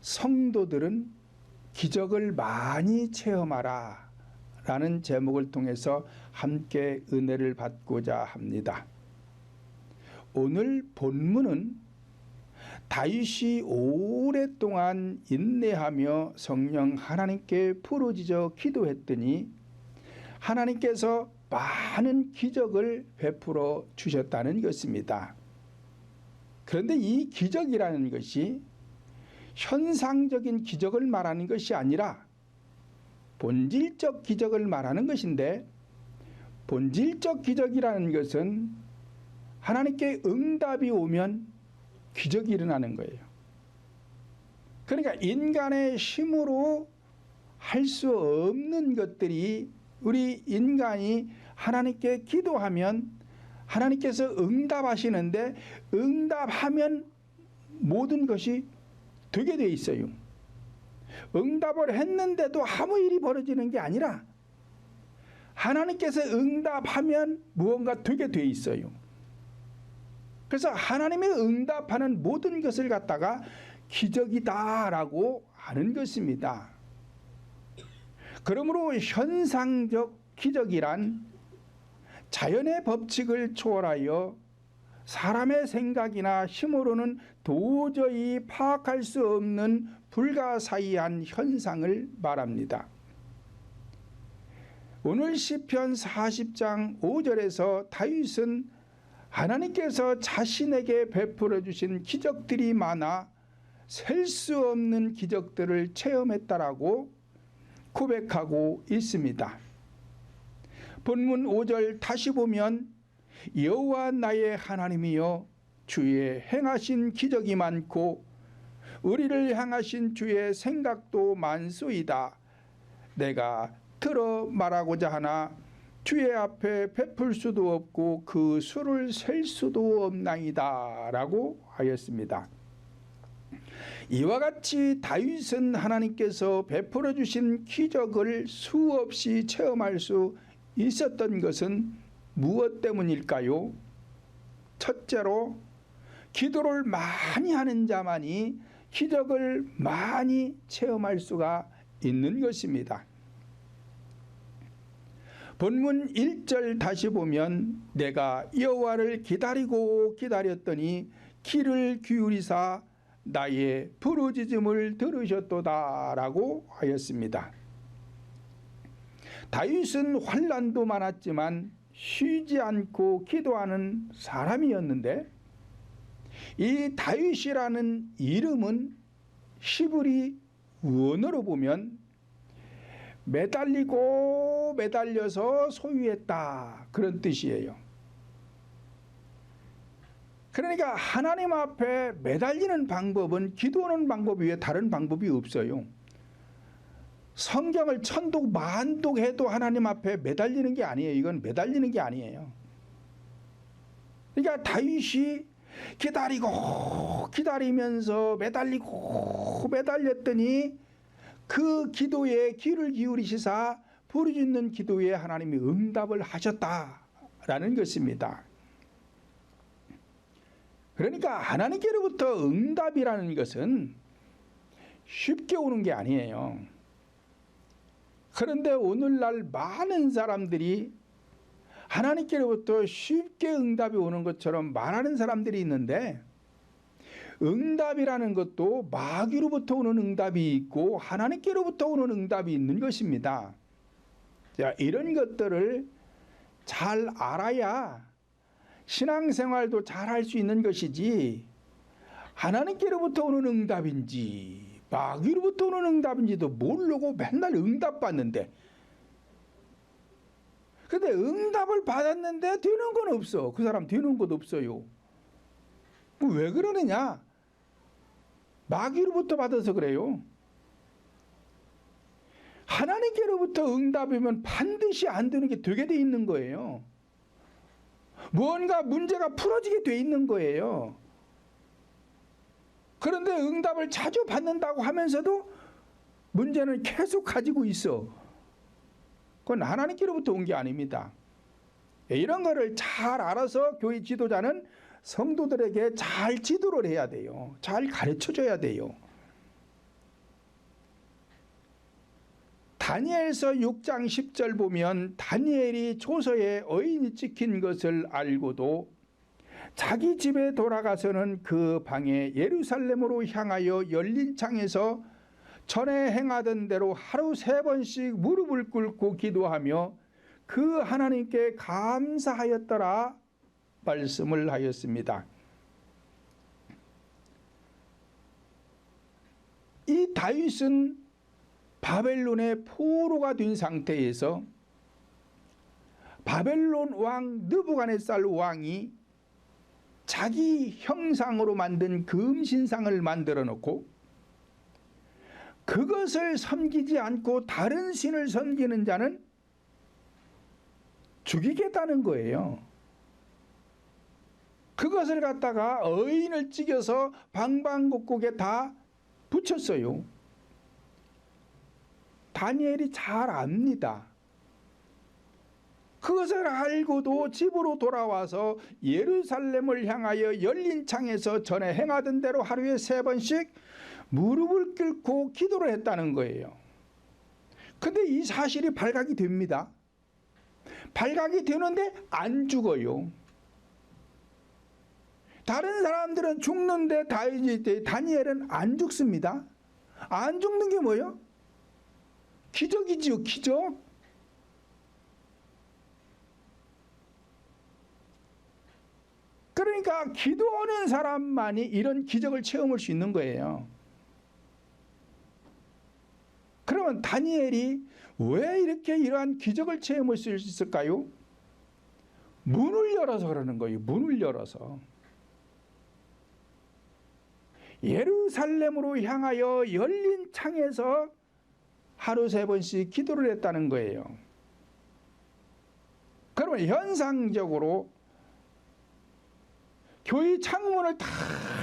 성도들은 기적을 많이 체험하라 라는 제목을 통해서 함께 은혜를 받고자 합니다. 오늘 본문은 다윗이 오랫동안 인내하며 성령 하나님께 부르짖어 기도했더니 하나님께서 많은 기적을 베풀어 주셨다는 것입니다. 그런데 이 기적이라는 것이 현상적인 기적을 말하는 것이 아니라 본질적 기적을 말하는 것인데, 본질적 기적이라는 것은 하나님께 응답이 오면 기적이 일어나는 거예요. 그러니까 인간의 힘으로 할 수 없는 것들이 우리 인간이 하나님께 기도하면 하나님께서 응답하시는데, 응답하면 모든 것이 되게 돼 있어요. 응답을 했는데도 아무 일이 벌어지는 게 아니라 하나님께서 응답하면 무언가 되게 돼 있어요. 그래서 하나님의 응답하는 모든 것을 갖다가 기적이다라고 하는 것입니다. 그러므로 현상적 기적이란 자연의 법칙을 초월하여 사람의 생각이나 힘으로는 도저히 파악할 수 없는 불가사의한 현상을 말합니다. 오늘 시편 40장 5절에서 다윗은 하나님께서 자신에게 베풀어 주신 기적들이 많아 셀 수 없는 기적들을 체험했다라고 고백하고 있습니다. 본문 5절 다시 보면 여호와 나의 하나님이여 주의 행하신 기적이 많고 우리를 향하신 주의 생각도 많소이다. 내가 들어 말하고자 하나 주의 앞에 베풀 수도 없고 그 수를 셀 수도 없나이다 라고 하였습니다. 이와 같이 다윗은 하나님께서 베풀어 주신 기적을 수없이 체험할 수 있었던 것은 무엇 때문일까요? 첫째로 기도를 많이 하는 자만이 기적을 많이 체험할 수가 있는 것입니다. 본문 1절 다시 보면 내가 여호와를 기다리고 기다렸더니 귀를 기울이사 나의 부르짖음을 들으셨도다 라고 하였습니다. 다윗은 환난도 많았지만 쉬지 않고 기도하는 사람이었는데, 이 다윗이라는 이름은 히브리 원어로 보면 매달리고 매달려서 소유했다 그런 뜻이에요. 그러니까 하나님 앞에 매달리는 방법은 기도하는 방법 외에 다른 방법이 없어요. 성경을 천독 만독 해도 하나님 앞에 매달리는 게 아니에요. 이건 매달리는 게 아니에요. 그러니까 다윗이 기다리고 기다리면서 매달리고 매달렸더니 그 기도에 귀를 기울이시사 부르짖는 기도에 하나님이 응답을 하셨다라는 것입니다. 그러니까 하나님께로부터 응답이라는 것은 쉽게 오는 게 아니에요. 그런데 오늘날 많은 사람들이 하나님께로부터 쉽게 응답이 오는 것처럼 말하는 사람들이 있는데, 응답이라는 것도 마귀로부터 오는 응답이 있고 하나님께로부터 오는 응답이 있는 것입니다. 자, 이런 것들을 잘 알아야 신앙생활도 잘 할 수 있는 것이지, 하나님께로부터 오는 응답인지 마귀로부터 오는 응답인지도 모르고 맨날 응답받는데, 근데 응답을 받았는데 되는 건 없어. 그 사람 되는 것 없어요. 왜 그러느냐? 마귀로부터 받아서 그래요. 하나님께로부터 응답이면 반드시 안 되는 게 되게 돼 있는 거예요. 무언가 문제가 풀어지게 돼 있는 거예요. 그런데 응답을 자주 받는다고 하면서도 문제는 계속 가지고 있어. 그건 하나님께로부터 온 게 아닙니다. 이런 거를 잘 알아서 교회 지도자는 성도들에게 잘 지도를 해야 돼요. 잘 가르쳐줘야 돼요. 다니엘서 6장 10절 보면 다니엘이 조서에 어인이 찍힌 것을 알고도 자기 집에 돌아가서는 그 방에 예루살렘으로 향하여 열린 창에서 전에 행하던 대로 하루 3번씩 무릎을 꿇고 기도하며 그 하나님께 감사하였더라 말씀을 하였습니다. 이 다윗은 바벨론의 포로가 된 상태에서 바벨론 왕 느부갓네살 왕이 자기 형상으로 만든 금신상을 만들어 놓고 그것을 섬기지 않고 다른 신을 섬기는 자는 죽이겠다는 거예요. 그것을 갖다가 어인을 찍어서 방방곡곡에 다 붙였어요. 다니엘이 잘 압니다. 그것을 알고도 집으로 돌아와서 예루살렘을 향하여 열린 창에서 전에 행하던 대로 하루에 3번씩 무릎을 꿇고 기도를 했다는 거예요. 근데 이 사실이 발각이 됩니다. 발각이 되는데 안 죽어요. 다른 사람들은 죽는데 다니엘은 안 죽습니다. 안 죽는 게 뭐예요? 기적이지요, 기적. 그러니까 기도하는 사람만이 이런 기적을 체험할 수 있는 거예요. 그러면 다니엘이 왜 이렇게 이러한 기적을 체험할 수 있을까요? 문을 열어서 그러는 거예요. 문을 열어서. 예루살렘으로 향하여 열린 창에서 하루 3번씩 기도를 했다는 거예요. 그러면 현상적으로 교회 창문을 다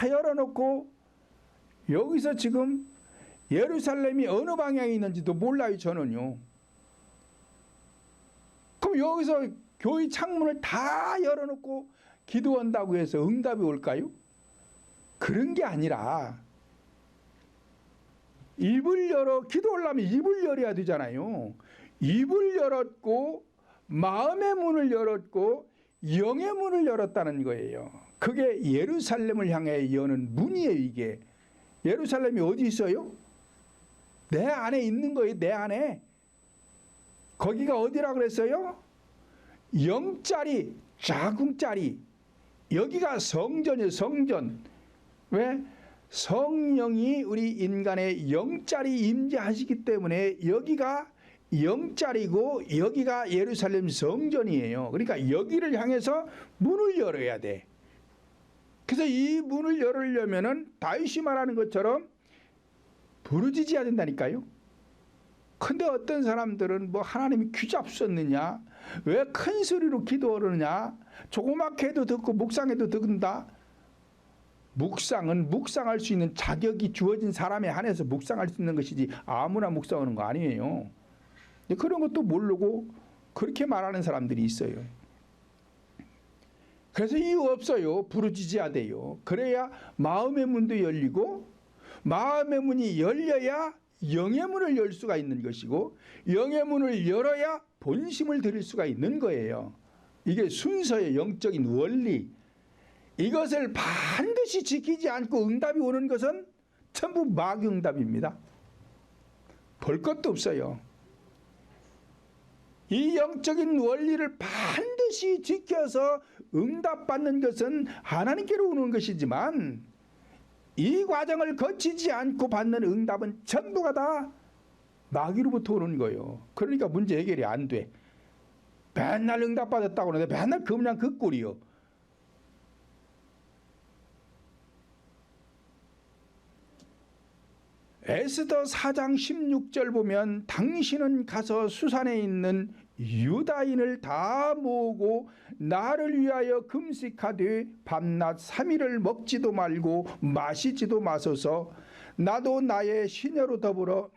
열어놓고 여기서 지금 예루살렘이 어느 방향에 있는지도 몰라요, 저는요. 그럼 여기서 교회 창문을 다 열어놓고 기도한다고 해서 응답이 올까요? 그런 게 아니라 입을 열어 기도하려면 입을 열어야 되잖아요. 입을 열었고 마음의 문을 열었고 영의 문을 열었다는 거예요. 그게 예루살렘을 향해 여는 문이에요. 이게 예루살렘이 어디 있어요? 내 안에 있는 거예요. 내 안에. 거기가 어디라 그랬어요? 영짜리 자궁짜리. 여기가 성전이에요. 성전. 왜? 성령이 우리 인간의 영짜리 임재하시기 때문에 여기가 영짜리고 여기가 예루살렘 성전이에요. 그러니까 여기를 향해서 문을 열어야 돼. 그래서 이 문을 열으려면은 다윗이 말하는 것처럼 부르짖어야 된다니까요. 근데 어떤 사람들은 뭐 하나님이 귀잡섰느냐, 왜 큰 소리로 기도하느냐, 조그맣게 해도 듣고 묵상해도 듣는다. 묵상은 묵상할 수 있는 자격이 주어진 사람에 한해서 묵상할 수 있는 것이지 아무나 묵상하는 거 아니에요. 그런 것도 모르고 그렇게 말하는 사람들이 있어요. 그래서 이유 없어요. 부르짖어야 돼요. 그래야 마음의 문도 열리고 마음의 문이 열려야 영의 문을 열 수가 있는 것이고 영의 문을 열어야 본심을 드릴 수가 있는 거예요. 이게 순서의 영적인 원리. 이것을 반드시 지키지 않고 응답이 오는 것은 전부 마귀응답입니다. 볼 것도 없어요. 이 영적인 원리를 반드시 지켜서 응답받는 것은 하나님께로 오는 것이지만 이 과정을 거치지 않고 받는 응답은 전부가 다 마귀로부터 오는 거예요. 그러니까 문제 해결이 안 돼. 맨날 응답받았다고 하는데 맨날 그냥 그 꼴이요. 에스더 4장 16절 보면 당신은 가서 수산에 있는 유다인을 다 모으고 나를 위하여 금식하되 밤낮 3일을 먹지도 말고 마시지도 마소서. 나도 나의 시녀로 더불어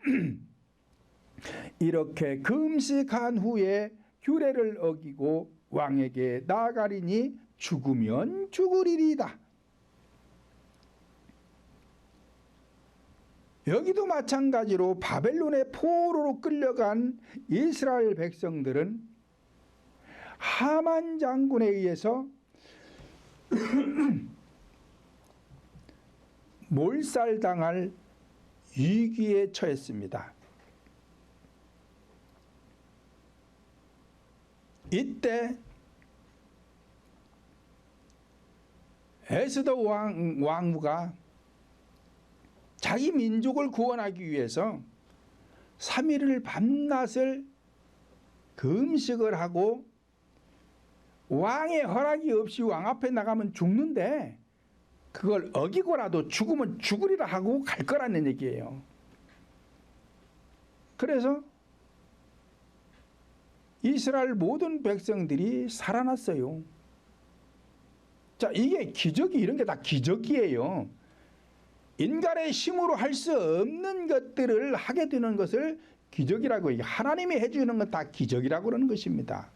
이렇게 금식한 후에 규례를 어기고 왕에게 나아가리니 죽으면 죽으리이다. 여기도 마찬가지로 바벨론의 포로로 끌려간 이스라엘 백성들은 하만 장군에 의해서 몰살당할 위기에 처했습니다. 이때 에스더 왕후가 자기 민족을 구원하기 위해서 3일을 밤낮을 금식을 하고 왕의 허락이 없이 왕 앞에 나가면 죽는데 그걸 어기고라도 죽으면 죽으리라 하고 갈 거라는 얘기예요. 그래서 이스라엘 모든 백성들이 살아났어요. 자, 이게 기적이, 이런 게 다 기적이에요. 인간의 힘으로 할 수 없는 것들을 하게 되는 것을 기적이라고 해요. 하나님이 해주는 건 다 기적이라고 그러는 것입니다.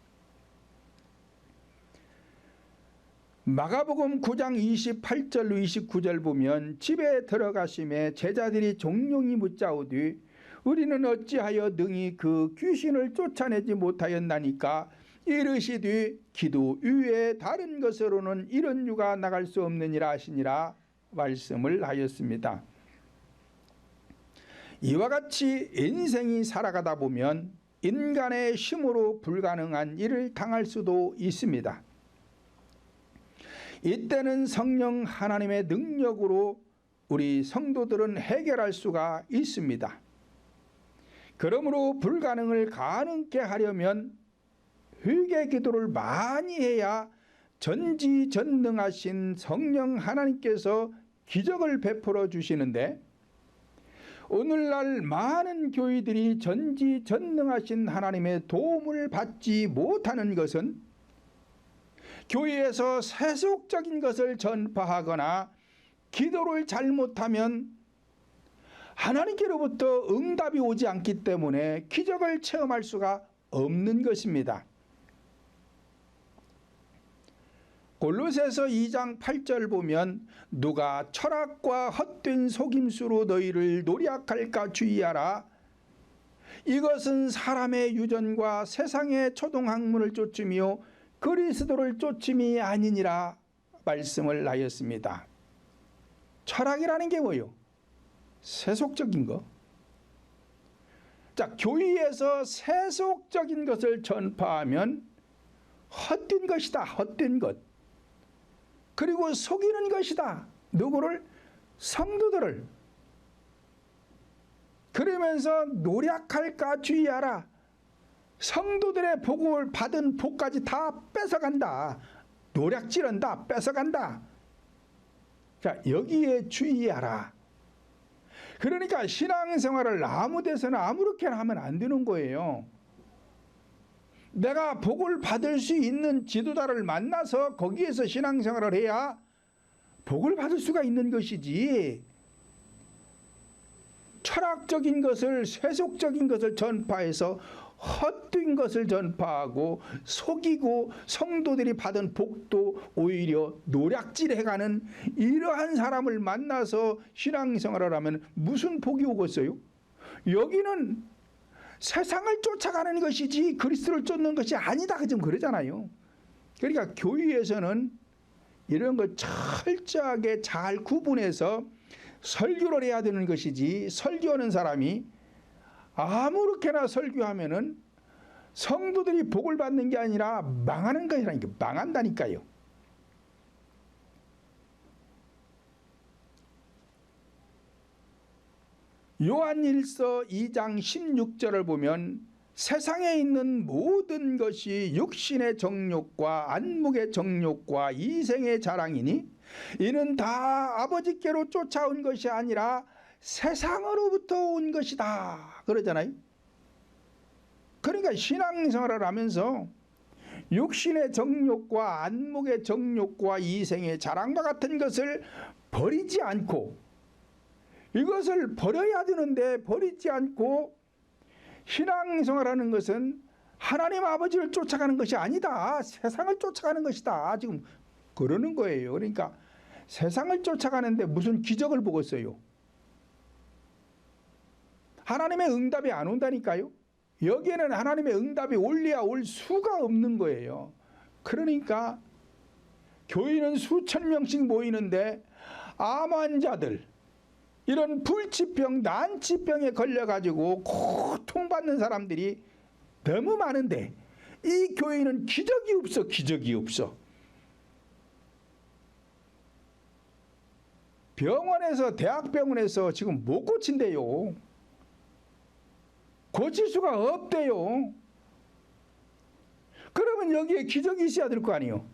마가복음 9장 28절 29절 보면 집에 들어가심에 제자들이 종용이 묻자오되 우리는 어찌하여 능히 그 귀신을 쫓아내지 못하였나니까 이르시되 기도 이외에 다른 것으로는 이런 유가 나갈 수 없느니라 하시니라 말씀을 하였습니다. 이와 같이 인생이 살아가다 보면 인간의 힘으로 불가능한 일을 당할 수도 있습니다. 이때는 성령 하나님의 능력으로 우리 성도들은 해결할 수가 있습니다. 그러므로 불가능을 가능케 하려면 회개 기도를 많이 해야 전지전능하신 성령 하나님께서 기적을 베풀어 주시는데, 오늘날 많은 교회들이 전지전능하신 하나님의 도움을 받지 못하는 것은 교회에서 세속적인 것을 전파하거나 기도를 잘못하면 하나님께로부터 응답이 오지 않기 때문에 기적을 체험할 수가 없는 것입니다. 골로새서 2장 8절 보면 누가 철학과 헛된 속임수로 너희를 노략할까 주의하라. 이것은 사람의 유전과 세상의 초동학문을 쫓으며 그리스도를 쫓음이 아니니라 말씀을 하였습니다. 철학이라는 게 뭐예요? 세속적인 거. 자, 교회에서 세속적인 것을 전파하면 헛된 것이다. 헛된 것. 그리고 속이는 것이다. 누구를? 성도들을. 그러면서 노략할까 주의하라. 성도들의 복을 받은 복까지 다 뺏어간다. 노략질한다. 뺏어간다. 자, 여기에 주의하라. 그러니까 신앙생활을 아무 데서나 아무렇게나 하면 안 되는 거예요. 내가 복을 받을 수 있는 지도자를 만나서 거기에서 신앙생활을 해야 복을 받을 수가 있는 것이지, 철학적인 것을, 세속적인 것을 전파해서 헛된 것을 전파하고 속이고 성도들이 받은 복도 오히려 노략질해가는 이러한 사람을 만나서 신앙생활을 하면 무슨 복이 오겠어요? 여기는 세상을 쫓아가는 것이지 그리스도를 쫓는 것이 아니다, 좀 그러잖아요. 그러니까 교회에서는 이런 걸 철저하게 잘 구분해서 설교를 해야 되는 것이지, 설교하는 사람이 아무렇게나 설교하면은 성도들이 복을 받는 게 아니라 망하는 것이라니까. 망한다니까요. 요한일서 2장 16절을 보면 세상에 있는 모든 것이 육신의 정욕과 안목의 정욕과 이생의 자랑이니 이는 다 아버지께로 쫓아온 것이 아니라 세상으로부터 온 것이다 그러잖아요. 그러니까 신앙생활을 하면서 육신의 정욕과 안목의 정욕과 이생의 자랑과 같은 것을 버리지 않고, 이것을 버려야 되는데 버리지 않고 신앙생활하는 것은 하나님 아버지를 쫓아가는 것이 아니다. 세상을 쫓아가는 것이다. 지금 그러는 거예요. 그러니까 세상을 쫓아가는데 무슨 기적을 보겠어요? 하나님의 응답이 안 온다니까요. 여기에는 하나님의 응답이 올려야 올 수가 없는 거예요. 그러니까 교인은 수천 명씩 모이는데 암 환자들, 이런 불치병, 난치병에 걸려가지고 고통받는 사람들이 너무 많은데 이 교회는 기적이 없어. 기적이 없어. 병원에서, 대학병원에서 지금 못 고친대요. 고칠 수가 없대요. 그러면 여기에 기적이 있어야 될 거 아니에요.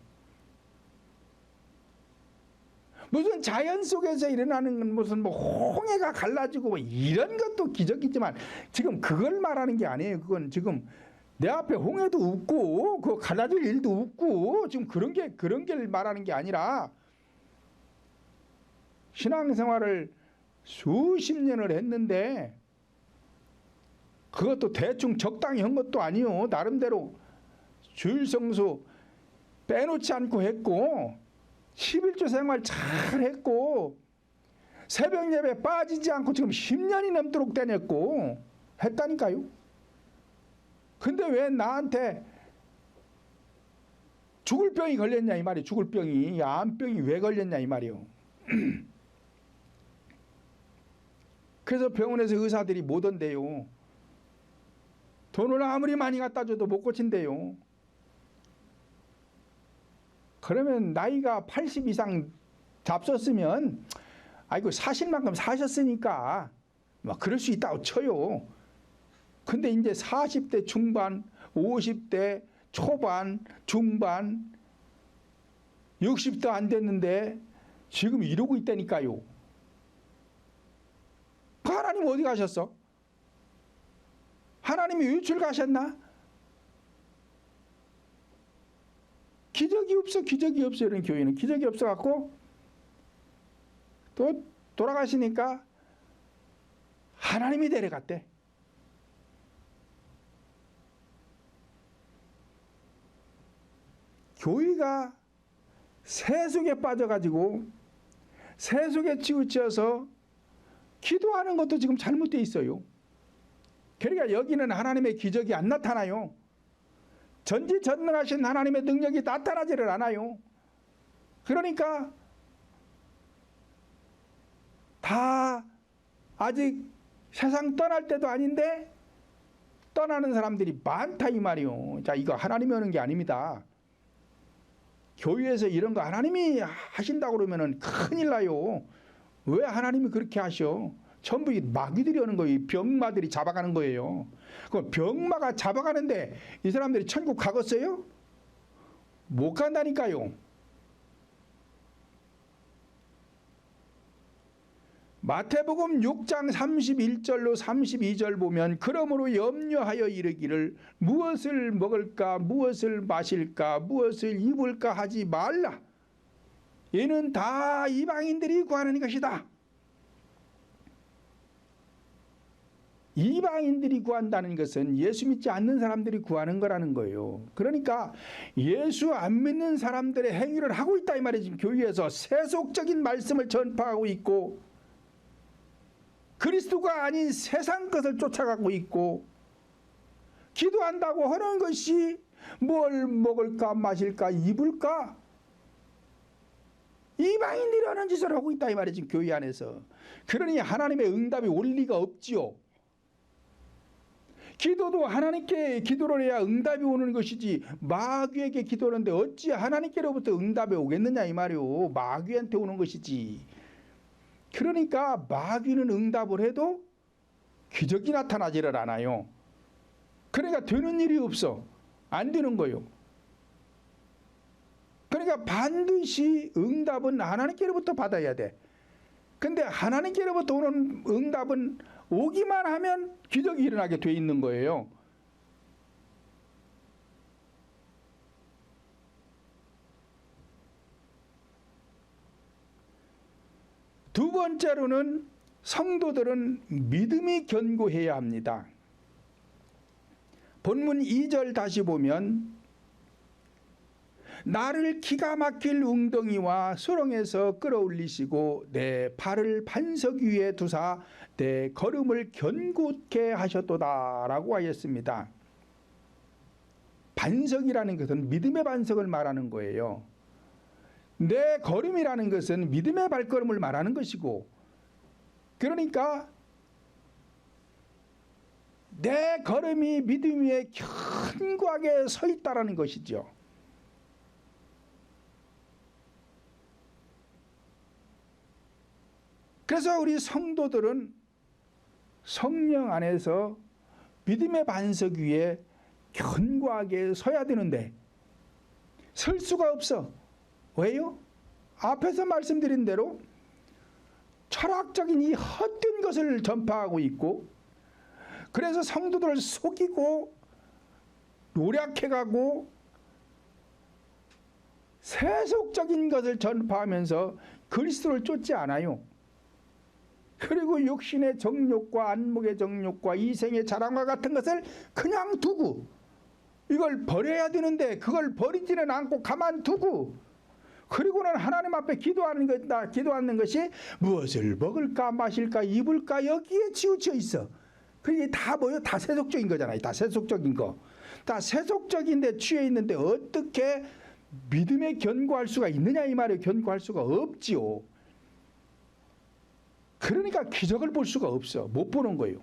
무슨 자연 속에서 일어나는 무슨 뭐 홍해가 갈라지고 뭐 이런 것도 기적이지만 지금 그걸 말하는 게 아니에요. 그건 지금 내 앞에 홍해도 없고 그 갈라질 일도 없고 지금 그런 게 말하는 게 아니라, 신앙생활을 수십 년을 했는데 그것도 대충 적당히 한 것도 아니요. 나름대로 주일 성수 빼놓지 않고 했고 11조 생활 잘 했고 새벽 예배 빠지지 않고 지금 10년이 넘도록 다녔고 했다니까요. 근데 왜 나한테 죽을 병이 걸렸냐 이 말이에요. 죽을 병이, 암병이 왜 걸렸냐 이 말이에요. 그래서 병원에서 의사들이 못 온대요. 돈을 아무리 많이 갖다 줘도 못 고친대요. 그러면 나이가 80 이상 잡섰으면 아이고 사실 만큼 사셨으니까 막 그럴 수 있다고 쳐요. 근데 이제 40대 중반, 50대 초반, 중반, 60도 안 됐는데 지금 이러고 있다니까요. 그 하나님 어디 가셨어? 하나님이 유출 가셨나? 기적이 없어. 기적이 없어. 이런 교회는 기적이 없어갖고 또 돌아가시니까 하나님이 데려갔대. 교회가 세속에 빠져가지고 세속에 치우쳐서 기도하는 것도 지금 잘못되어 있어요. 그러니까 여기는 하나님의 기적이 안 나타나요. 전지전능하신 하나님의 능력이 나타나지를 않아요. 그러니까 다 아직 세상 떠날 때도 아닌데 떠나는 사람들이 많다 이 말이요. 자, 이거 하나님이 하는 게 아닙니다. 교회에서 이런 거 하나님이 하신다고 그러면은 큰일 나요. 왜 하나님이 그렇게 하셔? 전부 마귀들이 오는 거예요. 병마들이 잡아가는 거예요. 그 병마가 잡아가는데 이 사람들이 천국 가겠어요? 못 간다니까요. 마태복음 6장 31절로 32절 보면 그러므로 염려하여 이르기를 무엇을 먹을까 무엇을 마실까 무엇을 입을까 하지 말라. 이는 다 이방인들이 구하는 것이다. 이방인들이 구한다는 것은 예수 믿지 않는 사람들이 구하는 거라는 거예요. 그러니까 예수 안 믿는 사람들의 행위를 하고 있다 이 말이지. 교회에서 세속적인 말씀을 전파하고 있고 그리스도가 아닌 세상 것을 쫓아가고 있고 기도한다고 하는 것이 뭘 먹을까 마실까 입을까 이방인들이 하는 짓을 하고 있다 이 말이지. 교회 안에서. 그러니 하나님의 응답이 올 리가 없지요. 기도도 하나님께 기도를 해야 응답이 오는 것이지 마귀에게 기도하는데 어찌 하나님께로부터 응답이 오겠느냐 이 말이요. 마귀한테 오는 것이지. 그러니까 마귀는 응답을 해도 기적이 나타나지를 않아요. 그러니까 되는 일이 없어. 안 되는 거예요. 그러니까 반드시 응답은 하나님께로부터 받아야 돼. 근데 하나님께로부터 오는 응답은 오기만 하면 기적이 일어나게 돼 있는 거예요. 두 번째로는 성도들은 믿음이 견고해야 합니다. 본문 2절 다시 보면 나를 기가 막힐 웅덩이와 수렁에서 끌어올리시고 내 발을 반석 위에 두사 내 걸음을 견고케 하셨도다라고 하였습니다. 반석이라는 것은 믿음의 반석을 말하는 거예요. 내 걸음이라는 것은 믿음의 발걸음을 말하는 것이고, 그러니까 내 걸음이 믿음 위에 견고하게 서 있다라는 것이죠. 그래서 우리 성도들은 성령 안에서 믿음의 반석 위에 견고하게 서야 되는데 설 수가 없어. 왜요? 앞에서 말씀드린 대로 철학적인 이 헛된 것을 전파하고 있고, 그래서 성도들을 속이고 노력해가고 세속적인 것을 전파하면서 그리스도를 쫓지 않아요. 그리고 육신의 정욕과 안목의 정욕과 이생의 자랑과 같은 것을 그냥 두고, 이걸 버려야 되는데 그걸 버리지는 않고 가만두고, 그리고는 하나님 앞에 기도하는 것이 무엇을 먹을까 마실까 입을까 여기에 치우쳐 있어. 그게 다 뭐요? 다 세속적인 거잖아요. 다 세속적인 거. 다 세속적인데 취해 있는데 어떻게 믿음에 견고할 수가 있느냐 이 말이에요. 견고할 수가 없지요. 그러니까 기적을 볼 수가 없어. 못 보는 거예요.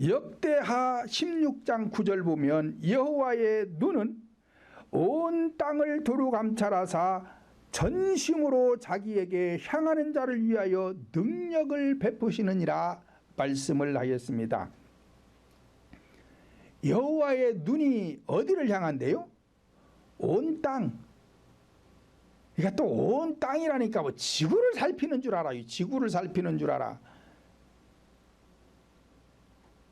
역대하 16장 9절 보면 여호와의 눈은 온 땅을 두루 감찰하사 전심으로 자기에게 향하는 자를 위하여 능력을 베푸시느니라 말씀을 하였습니다. 여호와의 눈이 어디를 향한대요? 온 땅. 그러니까 또 온 땅이라니까 뭐 지구를 살피는 줄 알아. 지구를 살피는 줄 알아.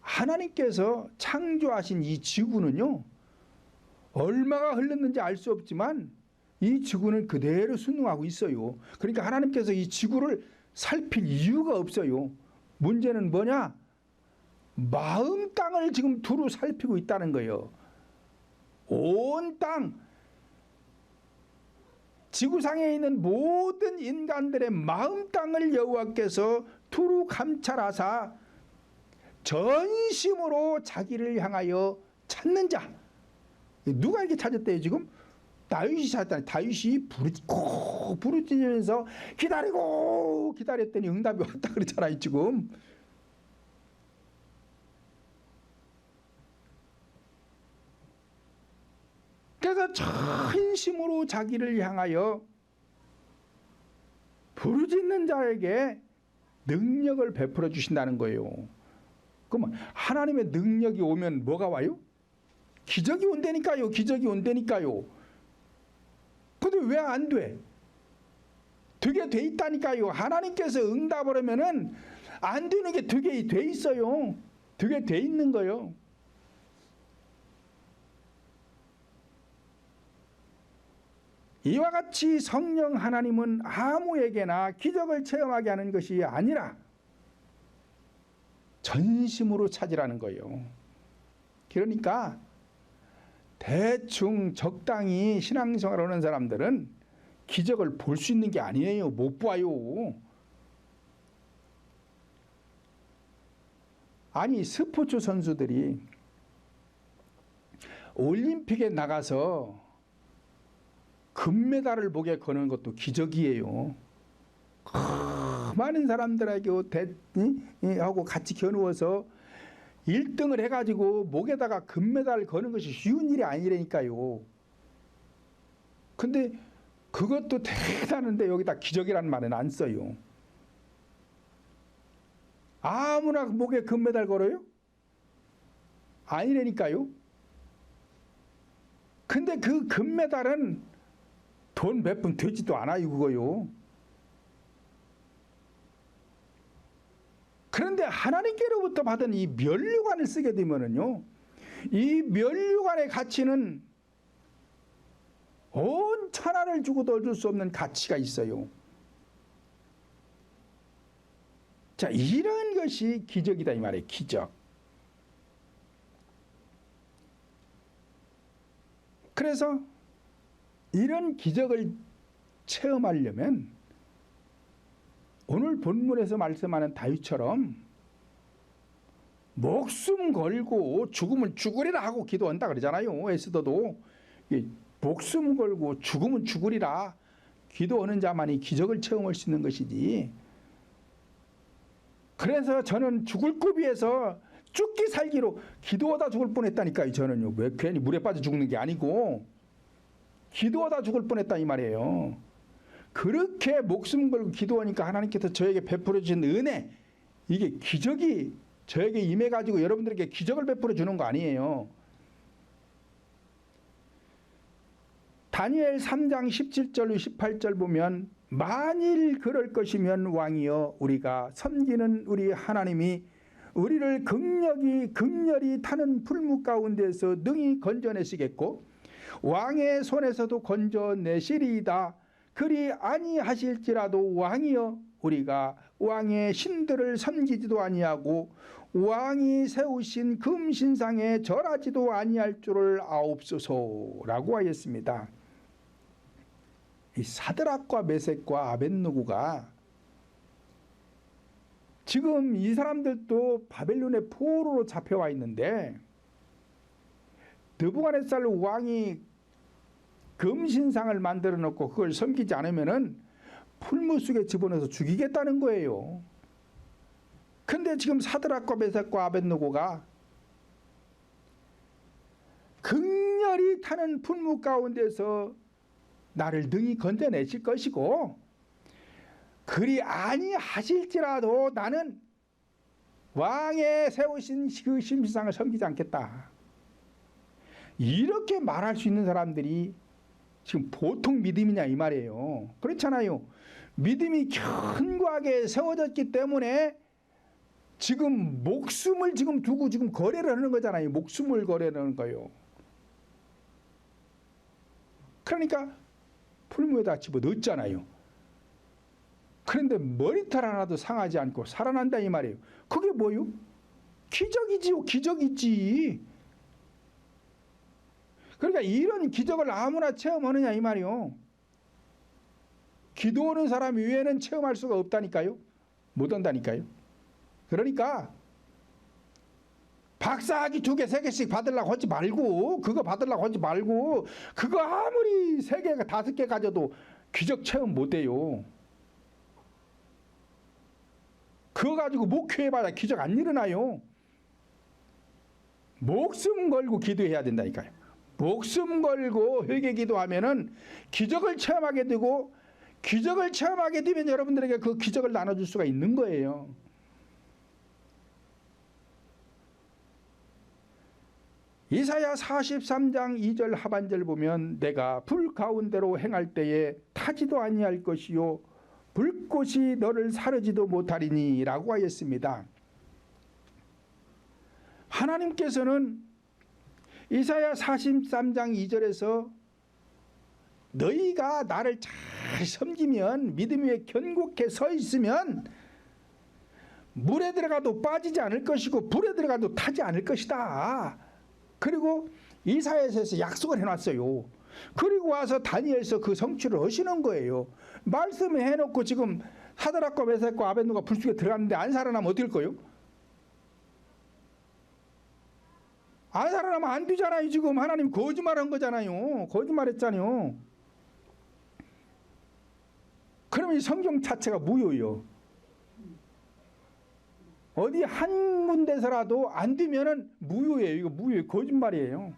하나님께서 창조하신 이 지구는요, 얼마가 흘렀는지 알 수 없지만 이 지구는 그대로 순응하고 있어요. 그러니까 하나님께서 이 지구를 살필 이유가 없어요. 문제는 뭐냐? 마음 땅을 지금 두루 살피고 있다는 거예요. 온 땅, 지구상에 있는 모든 인간들의 마음 땅을 여호와께서 두루 감찰하사 전심으로 자기를 향하여 찾는 자. 누가 이렇게 찾았대요 지금? 다윗이 찾았다니. 다윗이 부르짖으면서 기다리고 기다렸더니 응답이 왔다 그랬잖아요 지금. 그래서 전심으로 자기를 향하여 부르짖는 자에게 능력을 베풀어 주신다는 거예요. 그러면 하나님의 능력이 오면 뭐가 와요? 기적이 온다니까요. 기적이 온다니까요. 근데 왜 안 돼? 되게 돼 있다니까요. 하나님께서 응답을 하면은 안 되는 게 되게 돼 있어요. 되게 돼 있는 거요. 이와 같이 성령 하나님은 아무에게나 기적을 체험하게 하는 것이 아니라 전심으로 찾으라는 거예요. 그러니까 대충 적당히 신앙생활 하는 사람들은 기적을 볼 수 있는 게 아니에요. 못 봐요. 아니 스포츠 선수들이 올림픽에 나가서 금메달을 목에 거는 것도 기적이에요. 많은 사람들에게 하고 같이 겨누어서 1등을 해가지고 목에다가 금메달을 거는 것이 쉬운 일이 아니라니까요. 근데 그것도 대단한데 여기다 기적이라는 말은 안 써요. 아무나 목에 금메달 걸어요? 아니라니까요. 근데 그 금메달은 돈 몇 푼 되지도 않아요 그거요. 그런데 하나님께로부터 받은 이 면류관을 쓰게 되면은요, 이 면류관의 가치는 온 천하를 주고도 얻을 수 없는 가치가 있어요. 자, 이런 것이 기적이다 이 말이에요. 기적. 그래서 이런 기적을 체험하려면 오늘 본문에서 말씀하는 다윗처럼 목숨 걸고 죽으면 죽으리라 하고 기도한다 그러잖아요. 에스더도 목숨 걸고 죽으면 죽으리라 기도하는 자만이 기적을 체험할 수 있는 것이지. 그래서 저는 죽을 고비에서 죽기 살기로 기도하다 죽을 뻔했다니까요. 저는요. 왜 괜히 물에 빠져 죽는 게 아니고 기도하다 죽을 뻔했다 이 말이에요. 그렇게 목숨 걸고 기도하니까 하나님께서 저에게 베풀어 주신 은혜, 이게 기적이 저에게 임해가지고 여러분들에게 기적을 베풀어 주는 거 아니에요. 다니엘 3장 17절 18절 보면 만일 그럴 것이면 왕이여 우리가 섬기는 우리 하나님이 우리를 극렬히 타는 풀무 가운데서 능히 건져내시겠고 왕의 손에서도 건져내시리이다. 그리 아니하실지라도 왕이여 우리가 왕의 신들을 섬기지도 아니하고 왕이 세우신 금신상에 절하지도 아니할 줄을 아옵소서라고 하였습니다. 이 사드락과 메섹과 아벳느고가 지금 이 사람들도 바벨론의 포로로 잡혀와 있는데 느부갓네살 왕이 금신상을 만들어 놓고 그걸 섬기지 않으면은 풀무속에 집어넣어서 죽이겠다는 거예요. 근데 지금 사드락과 메섹과 아벳느고가 극렬히 타는 풀무 가운데서 나를 능히 건져내실 것이고 그리 아니하실지라도 나는 왕의 세우신 그 신비상을 섬기지 않겠다. 이렇게 말할 수 있는 사람들이 지금 보통 믿음이냐 이 말이에요. 그렇잖아요. 믿음이 견고하게 세워졌기 때문에 지금 목숨을 지금 두고 지금 거래를 하는 거잖아요. 목숨을 거래하는 거예요. 그러니까 풀무에다 집어넣었잖아요. 그런데 머리털 하나도 상하지 않고 살아난다 이 말이에요. 그게 뭐요? 기적이지요. 기적이지. 그러니까 이런 기적을 아무나 체험하느냐 이 말이요. 기도하는 사람 외에는 체험할 수가 없다니까요. 못 한다니까요. 그러니까 박사학위 2개, 3개씩 받으려고 하지 말고 그거 받으려고 하지 말고 그거 아무리 3개, 5개 가져도 기적 체험 못 해요. 그거 가지고 목회해봐야 기적 안 일어나요. 목숨 걸고 기도해야 된다니까요. 목숨 걸고 회개 기도하면은 기적을 체험하게 되고 기적을 체험하게 되면 여러분들에게 그 기적을 나눠줄 수가 있는 거예요. 이사야 43장 2절 하반절 보면 내가 불 가운데로 행할 때에 타지도 아니할 것이요 불꽃이 너를 사르지도 못하리니 라고 하였습니다. 하나님께서는 이사야 43장 2절에서 너희가 나를 잘 섬기면 믿음 위에 견고하게 서 있으면 물에 들어가도 빠지지 않을 것이고 불에 들어가도 타지 않을 것이다. 그리고 이사야서에서 약속을 해놨어요. 그리고 와서 다니엘서 그 성취를 하시는 거예요. 말씀을 해놓고 지금 사드락과 메섹과 아벳느고가 불속에 들어갔는데 안 살아나면 어떨 거요? 안 살아나면 안 되잖아요. 지금 하나님 거짓말한 거잖아요. 거짓말했잖아요. 그러면 이 성경 자체가 무효예요. 어디 한 군데서라도 안 되면은 무효예요. 이거 무효예요. 거짓말이에요.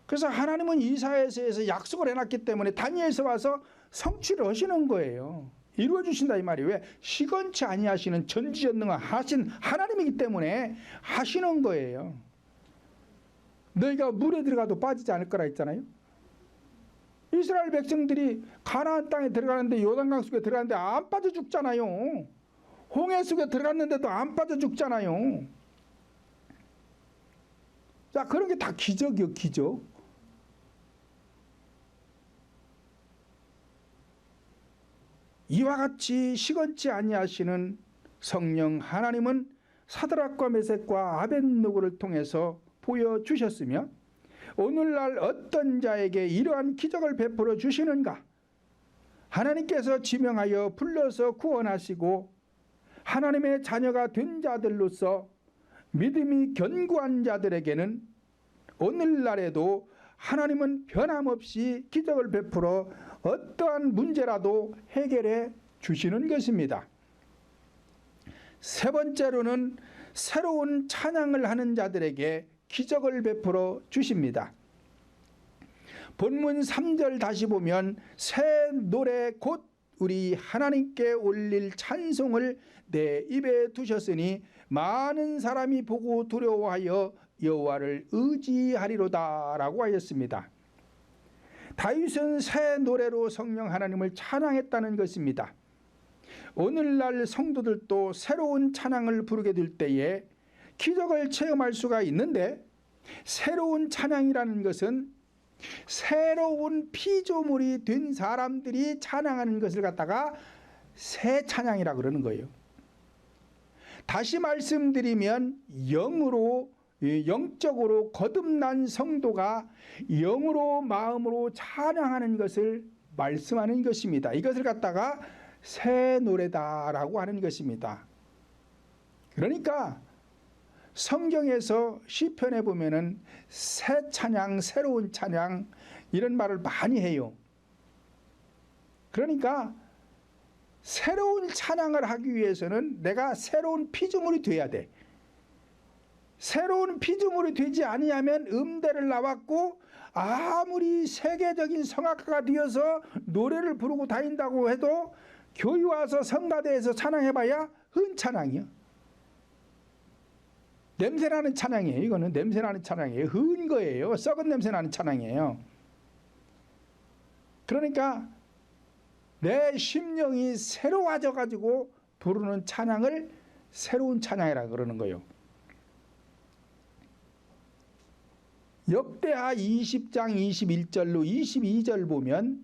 그래서 하나님은 이사야서에서 약속을 해놨기 때문에 다니엘서 와서 성취를 하시는 거예요. 이루어 주신다 이 말이에요. 왜? 시건치 아니하시는 전지전능하신 하나님이기 때문에 하시는 거예요. 너희가 물에 들어가도 빠지지 않을 거라 했잖아요. 이스라엘 백성들이 가나안 땅에 들어가는데 요단강 속에 들어가는데 안 빠져 죽잖아요. 홍해 속에 들어갔는데도 안 빠져 죽잖아요. 자, 그런 게 다 기적이요, 기적. 이와 같이 시건치 아니하시는 성령 하나님은 사드락과 메섹과 아벳느고를 통해서 보여주셨으며 오늘날 어떤 자에게 이러한 기적을 베풀어 주시는가? 하나님께서 지명하여 불러서 구원하시고 하나님의 자녀가 된 자들로서 믿음이 견고한 자들에게는 오늘날에도 하나님은 변함없이 기적을 베풀어 어떠한 문제라도 해결해 주시는 것입니다. 세 번째로는 새로운 찬양을 하는 자들에게 기적을 베풀어 주십니다. 본문 3절 다시 보면 새 노래 곧 우리 하나님께 올릴 찬송을 내 입에 두셨으니 많은 사람이 보고 두려워하여 여호와를 의지하리로다 라고 하였습니다. 다윗은 새 노래로 성령 하나님을 찬양했다는 것입니다. 오늘날 성도들도 새로운 찬양을 부르게 될 때에 기적을 체험할 수가 있는데, 새로운 찬양이라는 것은 새로운 피조물이 된 사람들이 찬양하는 것을 갖다가 새 찬양이라고 그러는 거예요. 다시 말씀드리면 영적으로 거듭난 성도가 영으로 마음으로 찬양하는 것을 말씀하는 것입니다. 이것을 갖다가 새 노래다라고 하는 것입니다. 그러니까 성경에서 시편에 보면은 새 찬양, 새로운 찬양 이런 말을 많이 해요. 그러니까 새로운 찬양을 하기 위해서는 내가 새로운 피조물이 돼야 돼. 새로운 피조물이 되지 아니하면 음대를 나왔고 아무리 세계적인 성악가가 되어서 노래를 부르고 다닌다고 해도 교회 와서 성가대에서 찬양해봐야 흔찬양이요. 냄새나는 찬양이에요. 이거는 냄새나는 찬양이에요. 흔 거예요. 썩은 냄새나는 찬양이에요. 그러니까 내 심령이 새로워져 가지고 부르는 찬양을 새로운 찬양이라고 그러는 거예요. 역대하 20장 21절로 22절 보면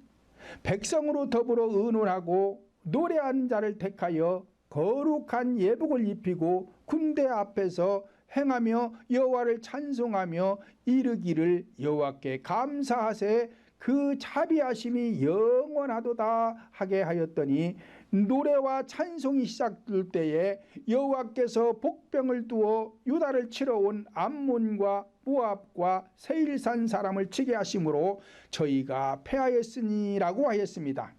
백성으로 더불어 의논하고 노래하는 자를 택하여 거룩한 예복을 입히고 군대 앞에서 행하며 여호와를 찬송하며 이르기를 여호와께 감사하세 그 자비하심이 영원하도다 하게 하였더니 노래와 찬송이 시작될 때에 여호와께서 복병을 두어 유다를 치러 온 암몬과 모압과 세일산 사람을 치게 하심으로 저희가 패하였으니라고 하였습니다.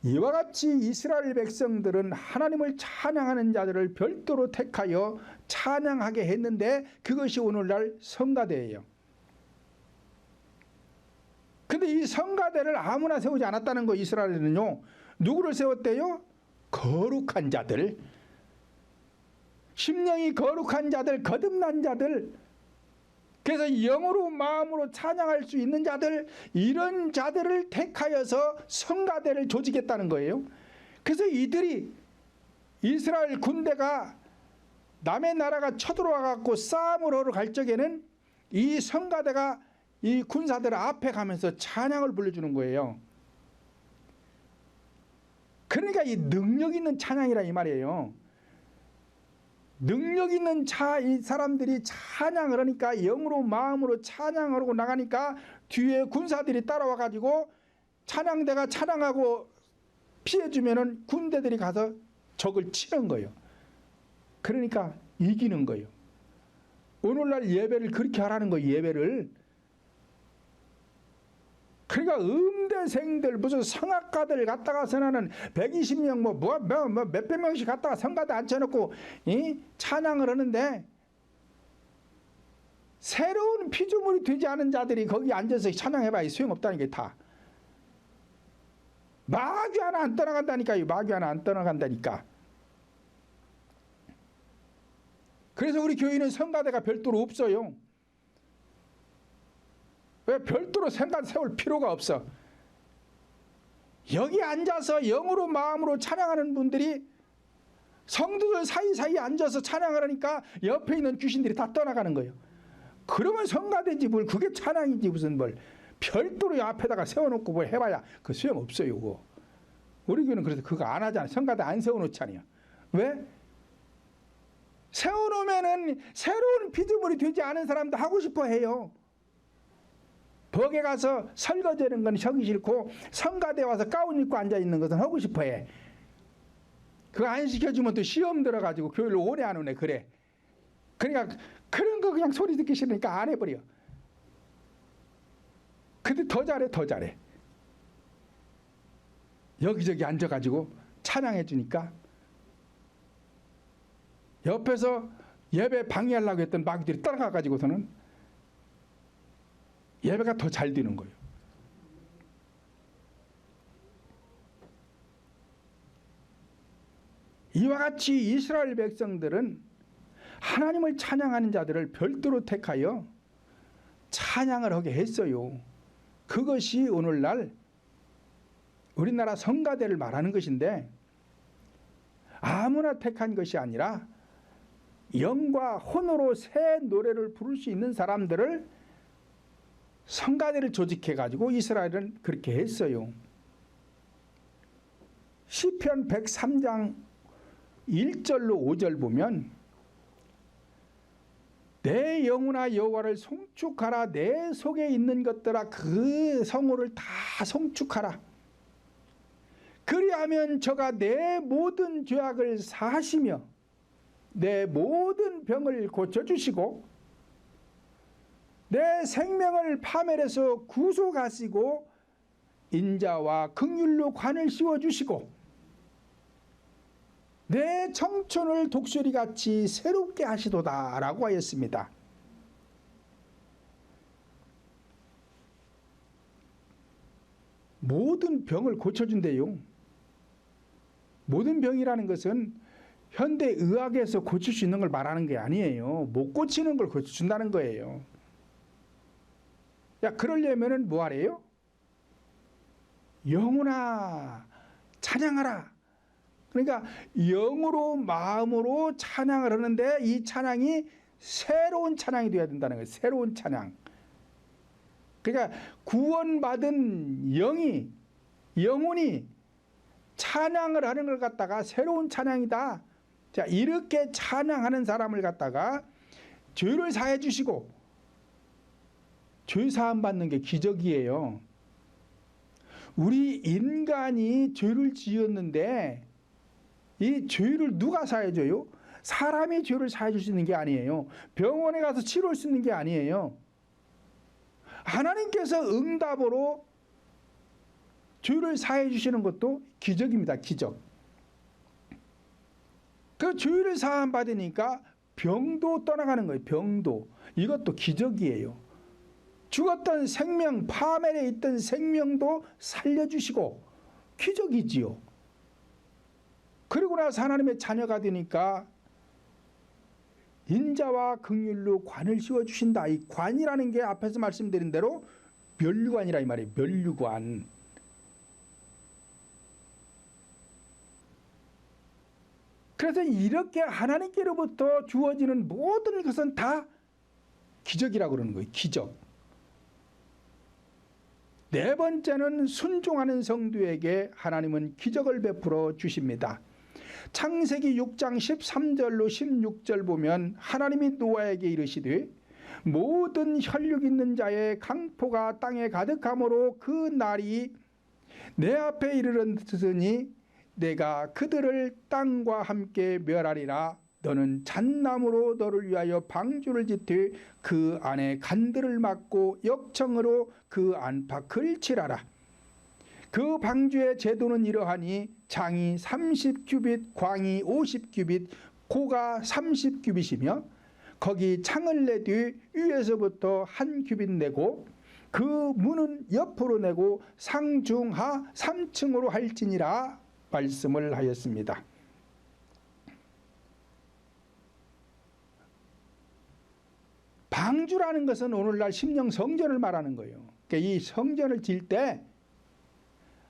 이와 같이 이스라엘 백성들은 하나님을 찬양하는 자들을 별도로 택하여 찬양하게 했는데 그것이 오늘날 성가대예요. 근데 이 성가대를 아무나 세우지 않았다는 거. 이스라엘은요, 누구를 세웠대요? 거룩한 자들, 심령이 거룩한 자들, 거듭난 자들, 그래서 영으로 마음으로 찬양할 수 있는 자들, 이런 자들을 택하여서 성가대를 조직했다는 거예요. 그래서 이들이 이스라엘 군대가 남의 나라가 쳐들어와 갖고 싸움을 하러 갈 적에는 이 성가대가 이 군사들 앞에 가면서 찬양을 불러주는 거예요. 그러니까 이 능력 있는 찬양이라 이 말이에요. 능력 있는 이 사람들이 찬양을 하니까, 영으로 마음으로 찬양을 하고 나가니까 뒤에 군사들이 따라와 가지고 찬양대가 찬양하고 피해주면은 군대들이 가서 적을 치는 거예요. 그러니까 이기는 거예요. 오늘날 예배를 그렇게 하라는 거예요. 예배를. 그러니까 음대생들, 무슨 성악가들 갖다가서 나는 120명 몇백 명씩 갖다가 성가대 앉혀놓고 찬양을 하는데, 새로운 피조물이 되지 않은 자들이 거기 앉아서 찬양해봐야 소용없다는 게 다. 마귀 하나 안 떠나간다니까요. 마귀 하나 안 떠나간다니까. 그래서 우리 교회는 성가대가 별도로 없어요. 왜? 별도로 생각 세울 필요가 없어. 여기 앉아서 영으로 마음으로 찬양하는 분들이 성도들 사이사이에 앉아서 찬양을 하니까 옆에 있는 귀신들이 다 떠나가는 거예요. 그러면 성가대지 뭘, 그게 찬양이지 무슨 뭘 별도로 앞에다가 세워놓고 뭐 해봐야 그 소용없어요. 그거. 우리 교회는 그래서 그거 안 하잖아. 성가대 안 세워놓잖아요. 왜? 세워놓으면은 새로운 피조물이 되지 않은 사람도 하고 싶어 해요. 벽에 가서 설거지하는 건 하기 싫고 성가대 와서 가운 입고 앉아있는 것은 하고 싶어해. 그거 안 시켜주면 또 시험 들어가지고 교회를 오래 안 오네. 그래. 그러니까 그런 거 그냥 소리 듣기 싫으니까 안 해버려. 근데 더 잘해. 여기저기 앉아가지고 찬양해 주니까 옆에서 예배 방해하려고 했던 마귀들이 따라가가지고서는 예배가 더 잘 되는 거예요. 이와 같이 이스라엘 백성들은 하나님을 찬양하는 자들을 별도로 택하여 찬양을 하게 했어요. 그것이 오늘날 우리나라 성가대를 말하는 것인데, 아무나 택한 것이 아니라 영과 혼으로 새 노래를 부를 수 있는 사람들을 성가대를 조직해 가지고 이스라엘은 그렇게 했어요. 시편 103장 1절로 5절 보면 내 영혼아 여호와를 송축하라. 내 속에 있는 것들아 그 성호를 다 송축하라. 그리하면 저가 내 모든 죄악을 사하시며 내 모든 병을 고쳐주시고 내 생명을 파멸해서 구속하시고 인자와 긍휼로 관을 씌워주시고 내 청춘을 독수리같이 새롭게 하시도다 라고 하였습니다. 모든 병을 고쳐준대요. 모든 병이라는 것은 현대의학에서 고칠 수 있는 걸 말하는 게 아니에요. 못 고치는 걸 고쳐준다는 거예요. 야, 그러려면은 뭐 하래요? 영혼아 찬양하라. 그러니까 영으로 마음으로 찬양을 하는데 이 찬양이 새로운 찬양이 되어야 된다는 거예요. 새로운 찬양. 그러니까 구원받은 영혼이 찬양을 하는 걸 갖다가 새로운 찬양이다. 자, 이렇게 찬양하는 사람을 갖다가 죄를 사해 주시고, 죄 사함 받는 게 기적이에요. 우리 인간이 죄를 지었는데 이 죄를 누가 사해 줘요? 사람이 죄를 사해 줄 수 있는 게 아니에요. 병원에 가서 치료할 수 있는 게 아니에요. 하나님께서 응답으로 죄를 사해 주시는 것도 기적입니다. 기적. 그 죄를 사함 받으니까 병도 떠나가는 거예요. 병도. 이것도 기적이에요. 죽었던 생명, 파멸에 있던 생명도 살려주시고 기적이지요. 그리고 나서 하나님의 자녀가 되니까 인자와 긍휼로 관을 씌워주신다. 이 관이라는 게 앞에서 말씀드린 대로 면류관이라 이 말이에요. 면류관. 그래서 이렇게 하나님께로부터 주어지는 모든 것은 다 기적이라고 그러는 거예요. 기적. 네 번째는 순종하는 성도에게 하나님은 기적을 베풀어 주십니다. 창세기 6장 13절로 16절 보면 하나님이 노아에게 이르시되 모든 혈육 있는 자의 강포가 땅에 가득하므로 그 날이 내 앞에 이르렀으니 내가 그들을 땅과 함께 멸하리라. 너는 잣나무로 너를 위하여 방주를 짓되 그 안에 간들을 막고 역청으로 그 안팎을 칠하라. 그 방주의 제도는 이러하니 장이 30규빗, 광이 50규빗, 고가 30규빗이며 거기 창을 내뒤 위에서부터 1규빗 내고 그 문은 옆으로 내고 상중하 3층으로 할지니라 말씀을 하였습니다. 방주라는 것은 오늘날 심령 성전을 말하는 거예요. 그러니까 이 성전을 지을 때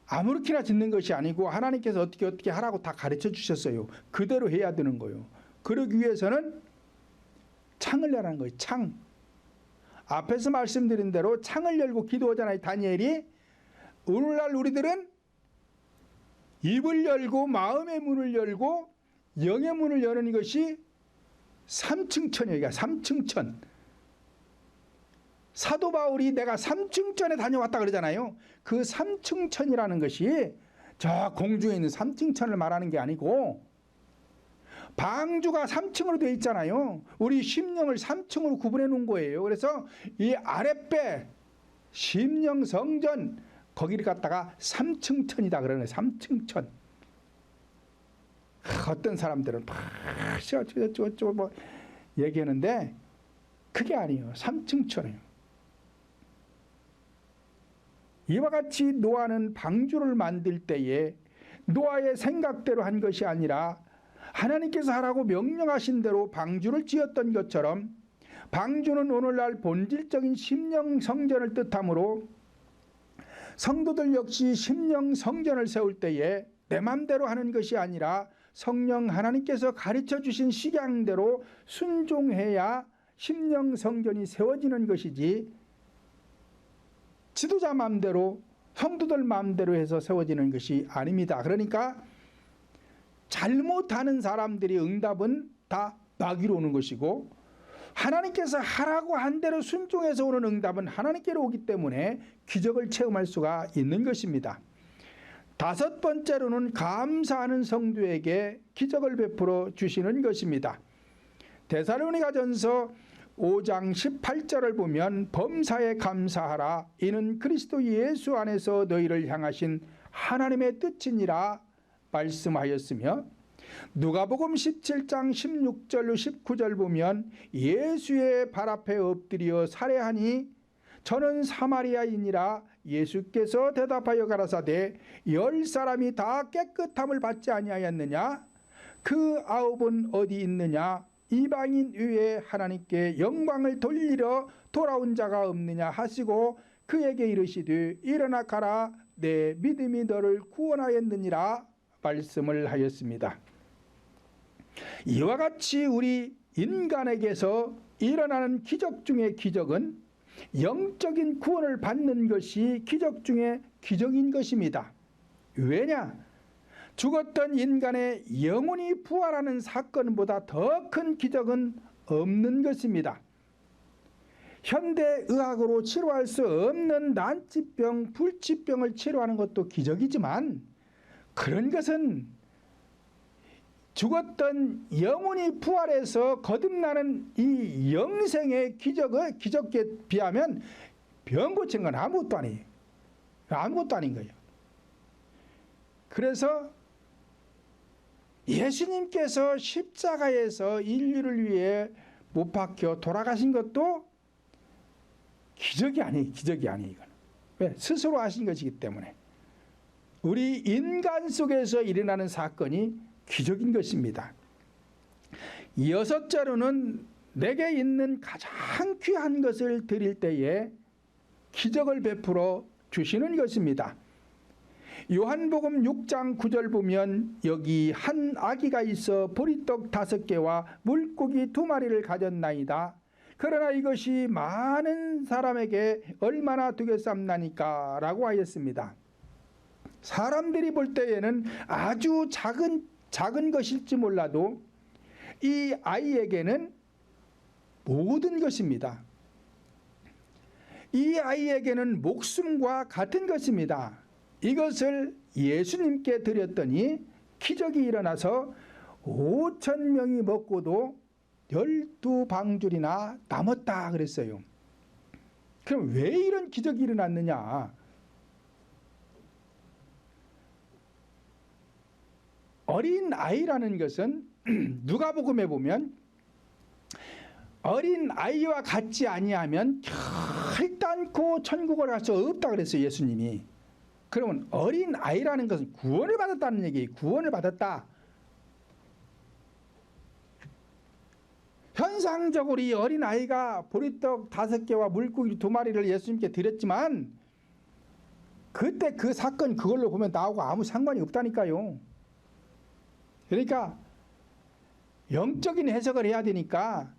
아무렇게나 짓는 것이 아니고 하나님께서 어떻게 하라고 다 가르쳐 주셨어요. 그대로 해야 되는 거예요. 그러기 위해서는 창을 열라는 거예요. 창. 앞에서 말씀드린 대로 창을 열고 기도하잖아요. 다니엘이. 오늘날 우리들은 입을 열고 마음의 문을 열고 영의 문을 여는 이것이 3층천이에요. 3층천. 사도 바울이 내가 삼층천에 다녀왔다 그러잖아요. 그 삼층천이라는 것이 저 공중에 있는 삼층천을 말하는 게 아니고 방주가 3층으로 되어 있잖아요. 우리 심령을 3층으로 구분해 놓은 거예요. 그래서 이 아랫배 심령 성전 거기를 갖다가 3층천이다 그러는 거예요. 3층천. 어떤 사람들은 막 어쩌고 뭐 얘기하는데 그게 아니에요. 3층천이에요. 이와 같이 노아는 방주를 만들 때에 노아의 생각대로 한 것이 아니라 하나님께서 하라고 명령하신 대로 방주를 지었던 것처럼 방주는 오늘날 본질적인 심령 성전을 뜻하므로 성도들 역시 심령 성전을 세울 때에 내 맘대로 하는 것이 아니라 성령 하나님께서 가르쳐 주신 식양대로 순종해야 심령 성전이 세워지는 것이지 지도자 맘대로 성도들 맘대로 해서 세워지는 것이 아닙니다. 그러니까 잘못하는 사람들이 응답은 다 마귀로 오는 것이고 하나님께서 하라고 한 대로 순종해서 오는 응답은 하나님께로 오기 때문에 기적을 체험할 수가 있는 것입니다. 다섯 번째로는 감사하는 성도에게 기적을 베풀어 주시는 것입니다. 데살로니가전서 5장 18절을 보면 범사에 감사하라 이는 그리스도 예수 안에서 너희를 향하신 하나님의 뜻이니라 말씀하였으며 누가복음 17장 16절로 19절 보면 예수의 발 앞에 엎드려 살해하니 저는 사마리아인이라 예수께서 대답하여 가라사대 10사람이 다 깨끗함을 받지 아니하였느냐 그 9은 어디 있느냐 이방인 위에 하나님께 영광을 돌리러 돌아온 자가 없느냐 하시고 그에게 이르시되 일어나 가라 내 믿음이 너를 구원하였느니라 말씀을 하였습니다. 이와 같이 우리 인간에게서 일어나는 기적 중의 기적은 영적인 구원을 받는 것이 기적 중의 기적인 것입니다. 왜냐? 죽었던 인간의 영혼이 부활하는 사건보다 더 큰 기적은 없는 것입니다. 현대의학으로 치료할 수 없는 난치병, 불치병을 치료하는 것도 기적이지만 그런 것은 죽었던 영혼이 부활해서 거듭나는 이 영생의 기적에 비하면 병 고치는 건 아무것도 아니에요. 아무것도 아닌 거예요. 그래서 예수님께서 십자가에서 인류를 위해 못 박혀 돌아가신 것도 기적이 아니에요. 기적이 아니에요. 이건. 왜? 스스로 하신 것이기 때문에. 우리 인간 속에서 일어나는 사건이 기적인 것입니다. 여섯째로는 내게 있는 가장 귀한 것을 드릴 때에 기적을 베풀어 주시는 것입니다. 요한복음 6장 9절 보면 여기 한 아기가 있어 보리떡 5개와 물고기 2마리를 가졌나이다. 그러나 이것이 많은 사람에게 얼마나 되겠삼나니까 라고 하였습니다. 사람들이 볼 때에는 아주 작은 것일지 몰라도 이 아이에게는 모든 것입니다. 이 아이에게는 목숨과 같은 것입니다. 이것을 예수님께 드렸더니 기적이 일어나서 5,000명이 먹고도 12방줄이나 남았다 그랬어요. 그럼 왜 이런 기적이 일어났느냐? 어린 아이라는 것은 누가복음에 보면 어린 아이와 같지 아니하면 결단코 천국을 갈 수 없다 그랬어요. 예수님이. 그러면 어린 아이라는 것은 구원을 받았다는 얘기예요. 구원을 받았다. 현상적으로 이 어린 아이가 보리떡 5개와 물고기 2마리를 예수님께 드렸지만 그때 그 사건 그걸로 보면 나하고 아무 상관이 없다니까요. 그러니까 영적인 해석을 해야 되니까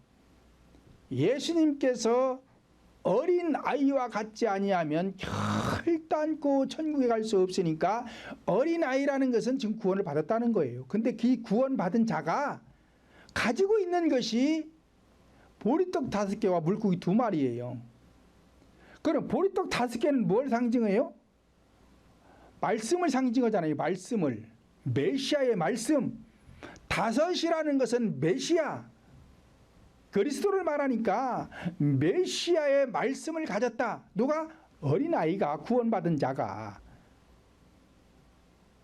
예수님께서 어린 아이와 같지 아니하면 결단코 천국에 갈 수 없으니까 어린 아이라는 것은 지금 구원을 받았다는 거예요. 근데 그 구원 받은 자가 가지고 있는 것이 보리떡 5개와 물고기 2마리예요. 그럼 보리떡 5개는 뭘 상징해요? 말씀을 상징하잖아요. 말씀을. 메시아의 말씀. 5이라는 것은 메시아. 그리스도를 말하니까 메시아의 말씀을 가졌다. 누가? 어린아이가, 구원받은 자가.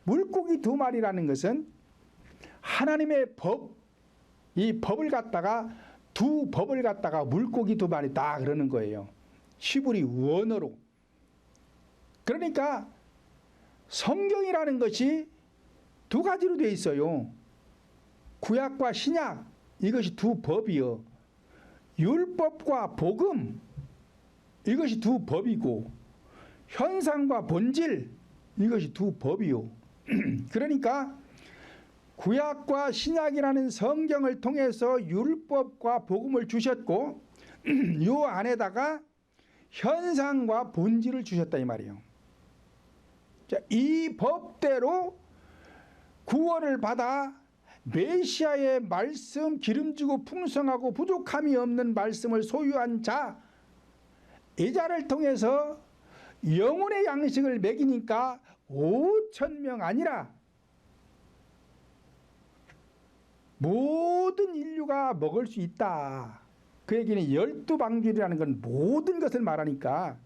물고기 2마리라는 것은 하나님의 법, 이 법을 갖다가 두 법을 갖다가 물고기 2마리다 그러는 거예요. 히브리 원어로. 그러니까 성경이라는 것이 2가지로 되어 있어요. 구약과 신약, 이것이 2법이요. 율법과 복음, 이것이 2법이고, 현상과 본질, 이것이 2법이요. 그러니까 구약과 신약이라는 성경을 통해서 율법과 복음을 주셨고, 요 안에다가 현상과 본질을 주셨다 이 말이에요. 자, 이 법대로 구원을 받아 메시아의 말씀, 기름지고 풍성하고 부족함이 없는 말씀을 소유한 자, 이 자를 통해서 영혼의 양식을 먹이니까 5,000명 아니라 모든 인류가 먹을 수 있다. 그 얘기는 12방주리라는 건 모든 것을 말하니까,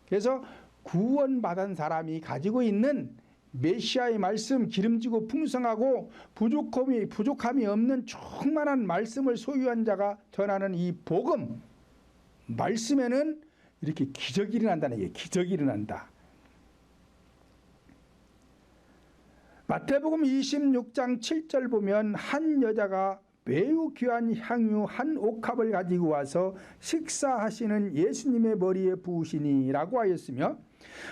그래서 구원받은 사람이 가지고 있는 메시아의 말씀, 기름지고 풍성하고 부족함이 없는 충만한 말씀을 소유한 자가 전하는 이 복음, 말씀에는 이렇게 기적이 일어난다는 얘기예요. 기적이 일어난다. 마태복음 26장 7절 보면 한 여자가 매우 귀한 향유 한 옥합을 가지고 와서 식사하시는 예수님의 머리에 부으시니 라고 하였으며,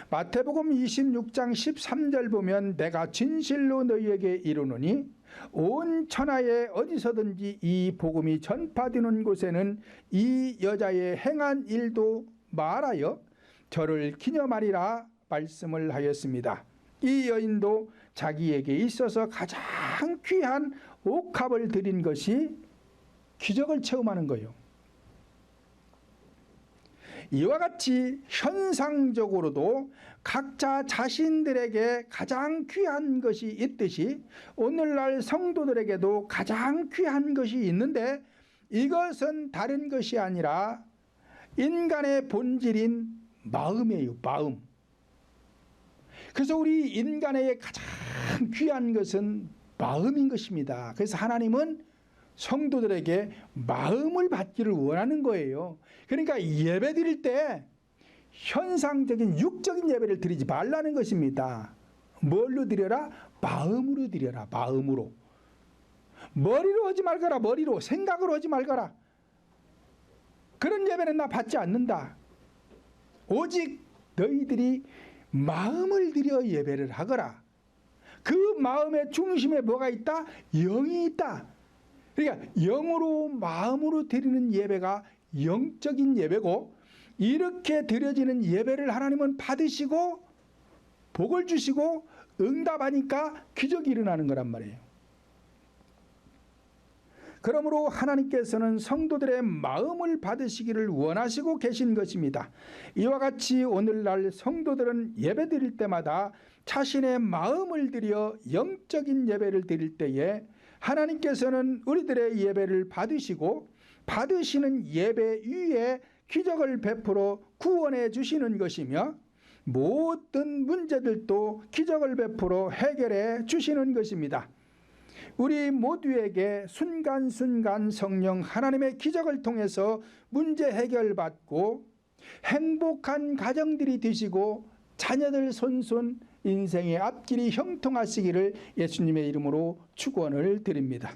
마태복음 26장 13절 보면 내가 진실로 너희에게 이르노니 온 천하에 어디서든지 이 복음이 전파되는 곳에는 이 여자의 행한 일도 말하여 저를 기념하리라 말씀을 하였습니다. 이 여인도 자기에게 있어서 가장 귀한 옥합을 드린 것이 기적을 체험하는 거예요. 이와 같이 현상적으로도 각자 자신들에게 가장 귀한 것이 있듯이 오늘날 성도들에게도 가장 귀한 것이 있는데, 이것은 다른 것이 아니라 인간의 본질인 마음이에요. 마음. 그래서 우리 인간의 가장 귀한 것은 마음인 것입니다. 그래서 하나님은 성도들에게 마음을 받기를 원하는 거예요. 그러니까 예배 드릴 때 현상적인 육적인 예배를 드리지 말라는 것입니다. 뭘로 드려라? 마음으로 드려라. 마음으로. 머리로 하지 말거라. 머리로. 생각으로 하지 말거라. 그런 예배는 나 받지 않는다. 오직 너희들이 마음을 들여 예배를 하거라. 그 마음의 중심에 뭐가 있다? 영이 있다. 그러니까 영으로 마음으로 드리는 예배가 영적인 예배고, 이렇게 드려지는 예배를 하나님은 받으시고 복을 주시고 응답하니까 기적이 일어나는 거란 말이에요. 그러므로 하나님께서는 성도들의 마음을 받으시기를 원하시고 계신 것입니다. 이와 같이 오늘날 성도들은 예배 드릴 때마다 자신의 마음을 들여 영적인 예배를 드릴 때에 하나님께서는 우리들의 예배를 받으시고 받으시는 예배 위에 기적을 베풀어 구원해 주시는 것이며, 모든 문제들도 기적을 베풀어 해결해 주시는 것입니다. 우리 모두에게 순간순간 성령 하나님의 기적을 통해서 문제 해결받고 행복한 가정들이 되시고 자녀들 손손 인생의 앞길이 형통하시기를 예수님의 이름으로 축원을 드립니다.